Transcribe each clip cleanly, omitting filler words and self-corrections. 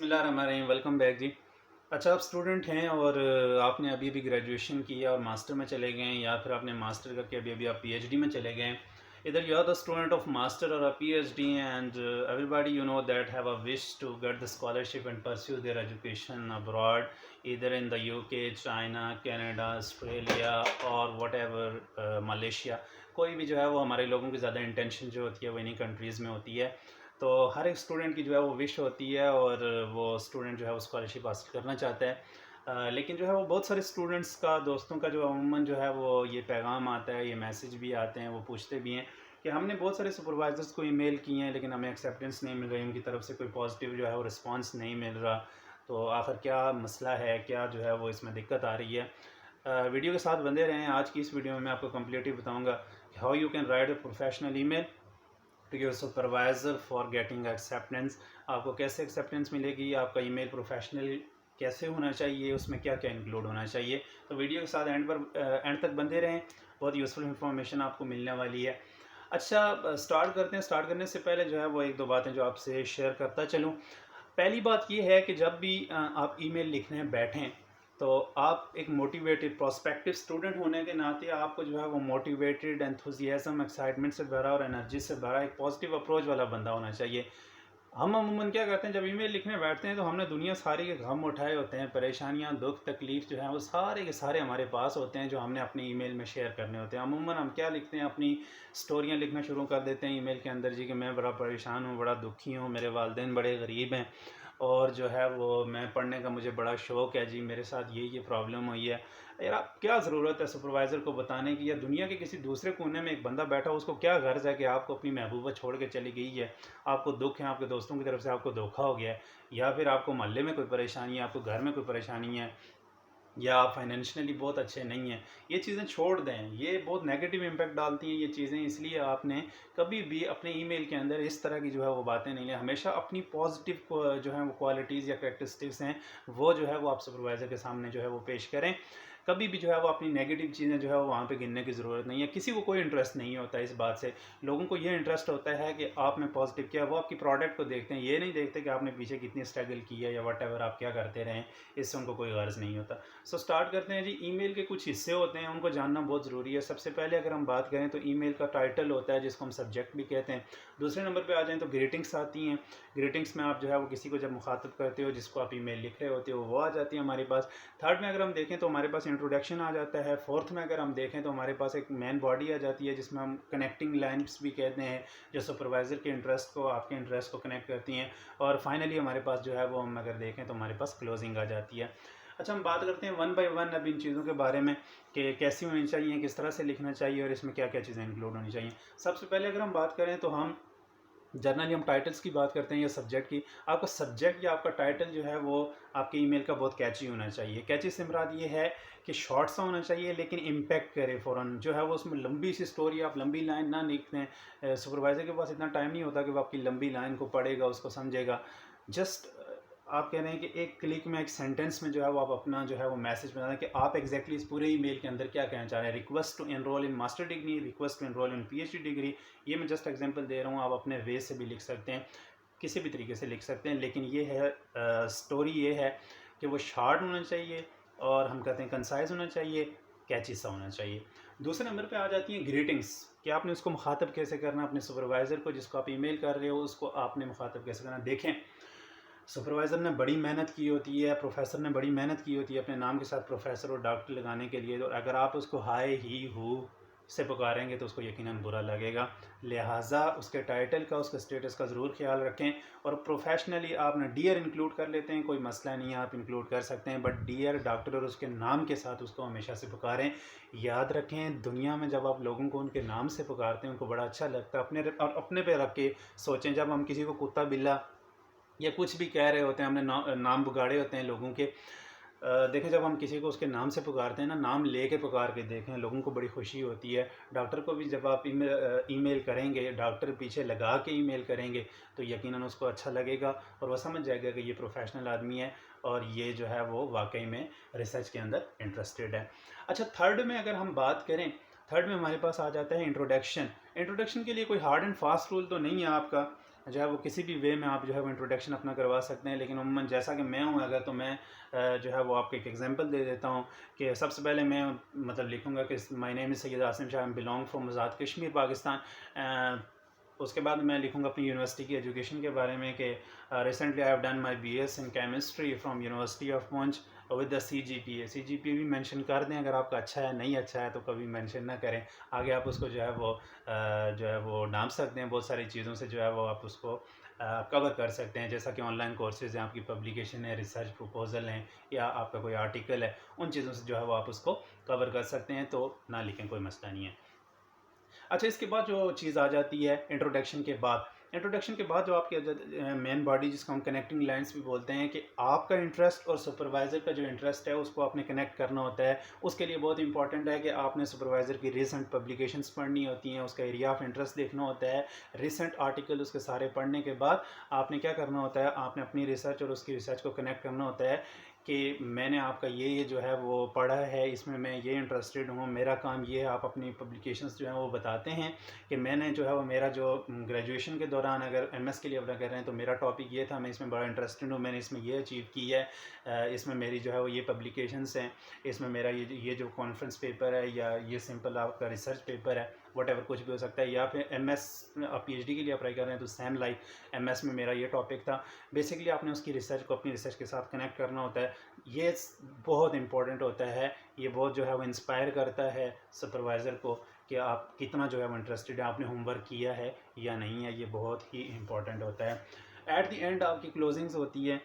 बिस्मिल्लाहिर्रहमानिर्रहीम। Welcome back जी। अच्छा, आप स्टूडेंट हैं और आपने अभी अभी ग्रेजुएशन किया और मास्टर में चले गए हैं, या फिर आपने मास्टर करके अभी अभी आप पीएचडी में चले गए हैं। इधर you are the student of master और a PhD and everybody you know that have a wish to get the scholarship and pursue their education abroad, इधर in the UK, China, Canada, Australia और whatever Malaysia. कोई भी जो है वो हमारे लोगों की ज़्यादा इंटेंशन जो होती है वो इन्हीं कंट्रीज़ में होती है। तो हर एक स्टूडेंट की जो है वो विश होती है और वो स्टूडेंट जो है वो स्कॉलरशिप हासिल करना चाहता है। लेकिन जो है वो बहुत सारे स्टूडेंट्स का, दोस्तों का जो अमूमन जो है वो ये पैगाम आता है, ये मैसेज भी आते हैं, वो पूछते भी हैं कि हमने बहुत सारे सुपरवाइज़र्स को ईमेल किए हैं लेकिन हमें एक्सेप्टेंस नहीं मिल रही, उनकी तरफ से कोई पॉजिटिव जो है वो रिस्पांस नहीं मिल रहा। तो आखिर क्या मसला है, क्या जो है वो इसमें दिक्कत आ रही है। वीडियो के साथ बंधे रहें। आज की इस वीडियो में मैं आपको कम्प्लीटली बताऊँगा how you can write a professional email to your supervisor for getting acceptance. आपको कैसे एक्सेप्टेंस मिलेगी, आपका ईमेल प्रोफेशनल कैसे होना चाहिए, उसमें क्या क्या इंक्लूड होना चाहिए। तो वीडियो के साथ एंड तक बंधे रहें, बहुत यूज़फुल इंफॉर्मेशन आपको मिलने वाली है। अच्छा, स्टार्ट करते हैं। स्टार्ट करने से पहले जो है वो एक दो बातें जो आपसे शेयर करता चलूँ। पहली बात ये है कि जब भी आप ईमेल लिखने बैठें तो आप एक मोटिवेटेड प्रोस्पेक्टिव स्टूडेंट होने के नाते आपको जो है वो मोटिवेटेड, एंथुजियाज्म, एक्साइटमेंट से भरा और एनर्जी से भरा एक पॉजिटिव अप्रोच वाला बंदा होना चाहिए। हम अमूमन क्या करते हैं, जब ईमेल लिखने बैठते हैं तो हमने दुनिया सारी के गम उठाए होते हैं, परेशानियां, दुख, तकलीफ जो है वो सारे के सारे हमारे पास होते हैं जो हमने अपने ईमेल में शेयर करने होते हैं। अमूमन हम क्या लिखते हैं, अपनी स्टोरियां लिखना शुरू कर देते हैं ईमेल के अंदर जी, कि मैं बड़ा परेशान हूँ, बड़ा दुखी हूँ, मेरे वालिदैन बड़े गरीब हैं और जो है वो मैं पढ़ने का मुझे बड़ा शौक़ है जी, मेरे साथ ये प्रॉब्लम हुई है। यार, आप क्या ज़रूरत है सुपरवाइज़र को बताने की, या दुनिया के किसी दूसरे कोने में एक बंदा बैठा हो, उसको क्या गर्ज़ है कि आपको अपनी महबूबा छोड़ के चली गई है, आपको दुख है, आपके दोस्तों की तरफ से आपको धोखा हो गया है, या फिर आपको मोहल्ले में कोई परेशानी है, आपको घर में कोई परेशानी है, या आप फाइनेंशियली बहुत अच्छे नहीं हैं। ये चीज़ें छोड़ दें, ये बहुत नेगेटिव इम्पैक्ट डालती हैं ये चीज़ें। इसलिए आपने कभी भी अपने ईमेल के अंदर इस तरह की जो है वो बातें नहीं लें। हमेशा अपनी पॉजिटिव जो है वो क्वालिटीज़ या कैरेक्टरिस्टिक्स हैं वो जो है वो आप सुपरवाइज़र के सामने जो है वो पेश करें। कभी भी जो है वो अपनी नेगेटिव चीज़ें जो है वो वहाँ पे गिनने की ज़रूरत नहीं है। किसी को कोई इंटरेस्ट नहीं होता इस बात से। लोगों को ये इंटरेस्ट होता है कि आप में पॉजिटिव क्या है, वो आपकी प्रोडक्ट को देखते हैं। ये नहीं देखते कि आपने पीछे कितनी स्ट्रगल की है या वट एवर आप क्या करते रहें, इससे उनको कोई गर्ज़ नहीं होता। सो स्टार्ट करते हैं जी। ईमेल के कुछ हिस्से होते हैं, उनको जानना बहुत ज़रूरी है। सबसे पहले अगर हम बात करें तो ईमेल का टाइटल होता है जिसको हम सब्जेक्ट भी कहते हैं। दूसरे नंबर पे आ जाएँ तो ग्रीटिंग्स आती हैं। ग्रीटिंग्स में आप जो है वो किसी को जब मुखातब करते हो, जिसको आप ईमेल लिख रहे होते हो, वो आ जाती है हमारे पास। थर्ड में अगर हम देखें तो हमारे पास इंट्रोडक्शन आ जाता है। फोर्थ में अगर हम देखें तो हमारे पास एक मेन बॉडी आ जाती है जिसमें हम कनेक्टिंग लाइन्स भी कहते हैं, जो सुपरवाइज़र के इंटरेस्ट को, आपके इंटरेस्ट को कनेक्ट करती हैं। और फाइनली हमारे पास जो है वो हम अगर देखें तो हमारे पास क्लोजिंग आ जाती है। अच्छा, हम बात करते हैं वन बाय वन अब इन चीज़ों के बारे में कि कैसी होनी चाहिए, किस तरह से लिखना चाहिए और इसमें क्या क्या चीज़ें इंक्लूड होनी चाहिए। सबसे पहले अगर हम बात करें तो हम जनरली हम टाइटल्स की बात करते हैं या सब्जेक्ट की। आपका सब्जेक्ट या आपका टाइटल जो है वो आपके ईमेल का बहुत कैची होना चाहिए। कैची से मुराद ये है कि शॉर्ट सा होना चाहिए लेकिन इम्पैक्ट करे फ़ौरन। जो है वो उसमें लंबी सी स्टोरी, आप लंबी लाइन ना लिख दें। सुपरवाइज़र के पास इतना टाइम नहीं होता कि वो आपकी लंबी लाइन को पढ़ेगा, उसको समझेगा। जस्ट आप कह रहे हैं कि एक क्लिक में, एक सेंटेंस में जो है वो आप अपना जो है वो मैसेज बता दें कि आप एग्जैक्टली इस पूरे ईमेल के अंदर क्या कहना चाह रहे हैं। Request to enrol in master degree, request to enrol in PhD degree, ये मैं जस्ट एग्जांपल दे रहा हूँ। आप अपने वे से भी लिख सकते हैं, किसी भी तरीके से लिख सकते हैं, लेकिन ये है स्टोरी ये है कि वो शार्ट होना चाहिए और हम कहते हैं कंसाइज होना चाहिए, कैची सा होना चाहिए। दूसरे नंबर पे आ जाती हैं ग्रीटिंग्स, कि आपने उसको मुखातब कैसे करना, अपने सुपरवाइज़र को जिसको आप ईमेल कर रहे हो उसको आपने मुखातब कैसे करना। देखें, सुपरवाइज़र ने बड़ी मेहनत की होती है, प्रोफेसर ने बड़ी मेहनत की होती है अपने नाम के साथ प्रोफेसर और डॉक्टर लगाने के लिए। तो अगर आप उसको हाय, ही, हु से पुकारेंगे तो उसको यकीनन बुरा लगेगा। लिहाजा उसके टाइटल का, उसके स्टेटस का ज़रूर ख्याल रखें। और प्रोफेशनली आपने डियर इंक्लूड कर लेते हैं, कोई मसला नहीं है, आप इंक्लूड कर सकते हैं, बट डियर डॉक्टर और उसके नाम के साथ उसको हमेशा से पुकारें। याद रखें, दुनिया में जब आप लोगों को उनके नाम से पुकारते हैं उनको बड़ा अच्छा लगता है। अपने पे रख के सोचें, जब हम किसी को कुत्ता, बिल्ला या कुछ भी कह रहे होते हैं, हमने नाम बिगाड़े होते हैं लोगों के। देखें, जब हम किसी को उसके नाम से पुकारते हैं ना, नाम लेके पुकार के देखें, लोगों को बड़ी खुशी होती है। डॉक्टर को भी जब आप ईमेल करेंगे, डॉक्टर पीछे लगा के ईमेल करेंगे तो यकीनन उसको अच्छा लगेगा और वह समझ जाएगा कि ये प्रोफेशनल आदमी है और ये जो है वो वाकई में रिसर्च के अंदर इंटरेस्टेड है। अच्छा, थर्ड में अगर हम बात करें, थर्ड में हमारे पास आ जाता है इंट्रोडक्शन। इंट्रोडक्शन के लिए कोई हार्ड एंड फास्ट रूल तो नहीं है आपका। जो है वो किसी भी वे में आप जो है वो इंट्रोडक्शन अपना करवा सकते हैं। लेकिन उम्मन जैसा कि मैं हूँ अगर, तो मैं जो है वो आपको एक एग्जांपल दे देता हूँ कि सबसे पहले मैं मतलब लिखूँगा कि my name is Syed Asim Shah, I belong from Azad Kashmir Pakistan. उसके बाद मैं लिखूँगा अपनी यूनिवर्सिटी की एजुकेशन के बारे में कि recently I have done my BS in chemistry from university of Poonch with the CGPA भी मेंशन कर दें अगर आपका अच्छा है, नहीं अच्छा है तो कभी मेंशन ना करें। आगे आप उसको जो है वो डाल सकते हैं, बहुत सारी चीज़ों से जो है वो आप उसको कवर कर सकते हैं, जैसा कि ऑनलाइन कोर्सेज़ हैं, आपकी पब्लिकेशन है, रिसर्च प्रपोजल हैं, या आपका कोई आर्टिकल है, उन चीज़ों से जो है वो आप उसको कवर कर सकते हैं। तो ना लिखें, कोई मसला नहीं है। अच्छा, इसके बाद जो चीज़ आ जाती है इंट्रोडक्शन के बाद जो आपकी मेन बॉडी, जिसको हम कनेक्टिंग लाइंस भी बोलते हैं, कि आपका इंटरेस्ट और सुपरवाइज़र का जो इंटरेस्ट है उसको आपने कनेक्ट करना होता है। उसके लिए बहुत इंपॉर्टेंट है कि आपने सुपरवाइज़र की रिसेंट पब्लिकेशंस पढ़नी होती हैं, उसका एरिया ऑफ इंटरेस्ट देखना होता है, रिसेंट आर्टिकल उसके सारे पढ़ने के बाद आपने क्या करना होता है, आपने अपनी रिसर्च और उसकी रिसर्च को कनेक्ट करना होता है कि मैंने आपका ये जो है वो पढ़ा है, इसमें मैं ये इंटरेस्टेड हूँ, मेरा काम ये है। आप अपनी पब्लिकेशंस जो हैं वो बताते हैं कि मैंने जो है वो मेरा जो ग्रेजुएशन के दौरान अगर एमएस के लिए अप्लाई कर रहे हैं तो मेरा टॉपिक ये था, मैं इसमें बड़ा इंटरेस्टेड हूँ, मैंने इसमें ये अचीव की है, इसमें मेरी जो है वो ये पब्लिकेशंस हैं, इसमें मेरा ये जो कॉन्फ्रेंस पेपर है या ये सिंपल आपका रिसर्च पेपर है, वट एवर कुछ भी हो सकता है। या फिर एमएस आप पीएचडी के लिए अप्लाई कर रहे हैं तो सेम लाइक एमएस में मेरा ये टॉपिक था। बेसिकली आपने उसकी रिसर्च को अपनी रिसर्च के साथ कनेक्ट करना होता है। ये बहुत इंपॉर्टेंट होता है, ये बहुत जो है वो इंस्पायर करता है सुपरवाइज़र को कि आप कितना जो है वो इंटरेस्टेड है, आपने होमवर्क किया है या नहीं है, ये बहुत ही इंपॉर्टेंट होता है। एट द एंड आपकी क्लोजिंग्स होती है,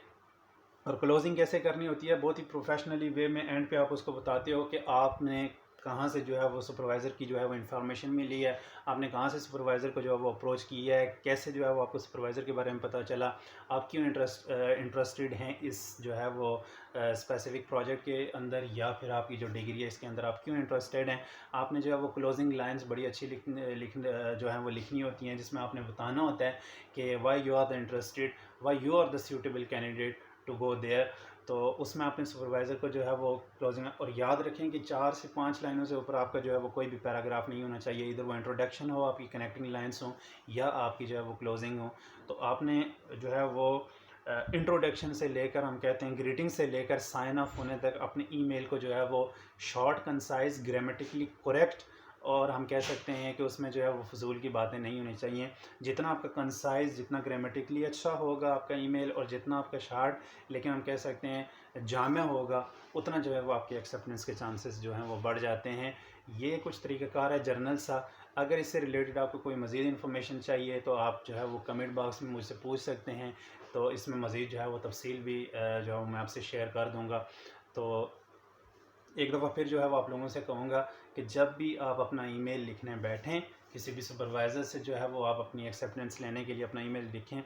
और क्लोजिंग कैसे करनी होती है, बहुत ही प्रोफेशनली वे में एंड पे आप उसको बताते हो कि आपने कहाँ से जो है वो सुपरवाइज़र की जो है वो इन्फॉर्मेशन मिली है, आपने कहाँ से सुपरवाइज़र को जो है वो अप्रोच किया है, कैसे जो है वो आपको सुपरवाइज़र के बारे में पता चला, आप क्यों इंटरेस्टेड हैं इस जो है वो स्पेसिफिक प्रोजेक्ट के अंदर, या फिर आपकी जो डिग्री है इसके अंदर आप क्यों इंटरेस्टेड हैं। आपने जो है वो क्लोजिंग लाइंस बड़ी अच्छी जो है वो लिखनी होती हैं, जिसमें आपने बताना होता है कि why you are the interested, why you are the suitable candidate to go there. तो उसमें आपने सुपरवाइज़र को जो है वो क्लोजिंग, और याद रखें कि 4 से 5 लाइनों से ऊपर आपका जो है वो कोई भी पैराग्राफ नहीं होना चाहिए, इधर वो इंट्रोडक्शन हो, आपकी कनेक्टिंग लाइन्स हो, या आपकी जो है वो क्लोजिंग हो। तो आपने जो है वो इंट्रोडक्शन से लेकर, हम कहते हैं ग्रीटिंग से लेकर साइन ऑफ होने तक अपने ईमेल को जो है वो शॉर्ट, कंसाइज, ग्रामेटिकली करेक्ट, और हम कह सकते हैं कि उसमें जो है वो फजूल की बातें नहीं होनी चाहिए। जितना आपका कंसाइज, जितना ग्रामेटिकली अच्छा होगा आपका ईमेल, और जितना आपका शार्ट लेकिन हम कह सकते हैं जामिया होगा, उतना जो है वो आपके एक्सेप्टेंस के चांसेस जो हैं वो बढ़ जाते हैं। ये कुछ तरीक़ाकार है जनरल सा। अगर इससे रिलेटेड आपको कोई मज़ीद इन्फॉर्मेशन चाहिए तो आप जो है वो कमेंट बॉक्स में मुझसे पूछ सकते हैं, तो इसमें मज़ीद जो है वो तफसील भी जो है मैं आपसे शेयर कर दूँगा। तो एक दफ़ा फिर जो है वो आप लोगों से कहूँगा कि जब भी आप अपना ईमेल लिखने बैठें, किसी भी सुपरवाइज़र से जो है वो आप अपनी एक्सेप्टेंस लेने के लिए अपना ईमेल लिखें।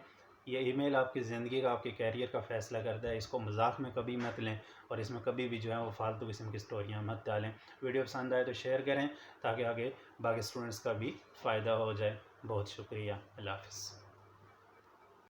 ये ईमेल आपकी ज़िंदगी का, आपके कैरियर का फ़ैसला करता है, इसको मजाक में कभी मत लें, और इसमें कभी भी जो है वो फालतू किस्म की स्टोरियाँ मत डालें। वीडियो पसंद आए तो शेयर करें ताकि आगे बाकी स्टूडेंट्स का भी फ़ायदा हो जाए। बहुत शुक्रिया। अल्लाह हाफ़िज़।